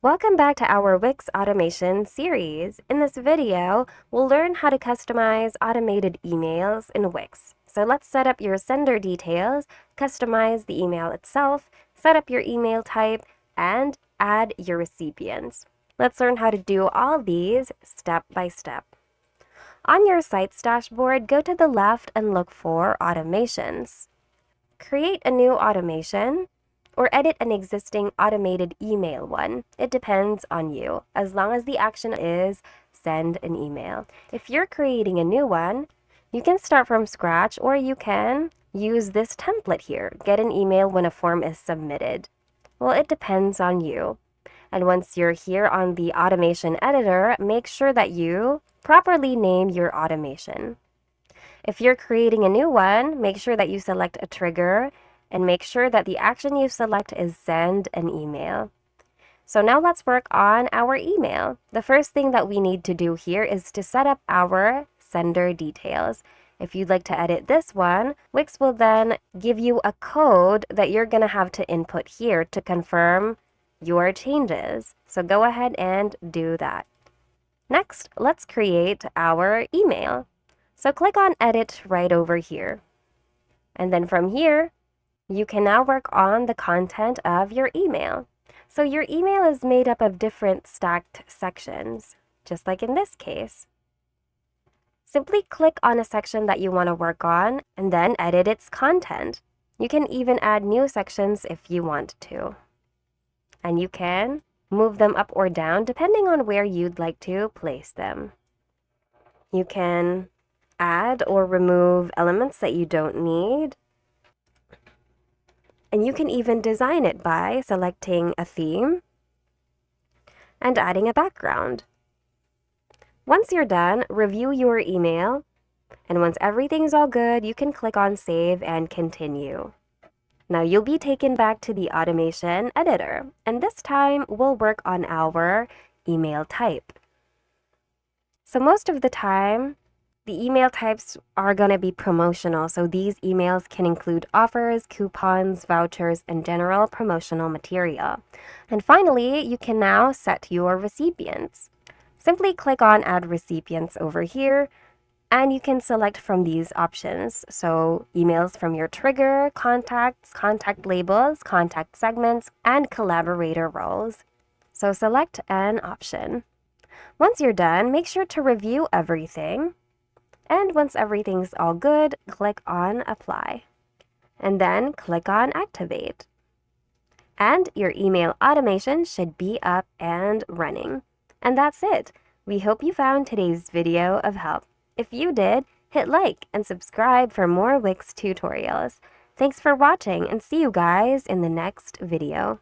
Welcome back to our Wix automation series. In this video, we'll learn how to customize automated emails in Wix. So let's set up your sender details, customize the email itself, set up your email type, and add your recipients. Let's learn how to do all these step by step. On your site's dashboard, go to the left and look for automations. Create a new automation or edit an existing automated email one. It depends on you, as long as the action is send an email. If you're creating a new one, you can start from scratch or you can use this template here, get an email when a form is submitted. Well, it depends on you. And once you're here on the automation editor, make sure that you properly name your automation. If you're creating a new one, make sure that you select a trigger and make sure that the action you select is send an email. So now let's work on our email. The first thing that we need to do here is to set up our sender details. If you'd like to edit this one, Wix will then give you a code that you're going to have to input here to confirm your changes. So go ahead and do that. Next, let's create our email. So click on Edit right over here. And then from here, you can now work on the content of your email. So your email is made up of different stacked sections, just like in this case. Simply click on a section that you want to work on and then edit its content. You can even add new sections if you want to. And you can move them up or down depending on where you'd like to place them. You can add or remove elements that you don't need. And you can even design it by selecting a theme and adding a background. Once you're done, review your email. And once everything's all good, you can click on Save and Continue. Now you'll be taken back to the automation editor. And this time, we'll work on our email type. So most of the time, the email types are going to be promotional, so these emails can include offers, coupons, vouchers, and general promotional material. And finally, you can now set your recipients. Simply click on Add Recipients over here, and you can select from these options. So emails from your trigger, contacts, contact labels, contact segments, and collaborator roles. So select an option. Once you're done, make sure to review everything. And once everything's all good, click on Apply. And then click on Activate. And your email automation should be up and running. And that's it. We hope you found today's video of help. If you did, hit like and subscribe for more Wix tutorials. Thanks for watching and see you guys in the next video.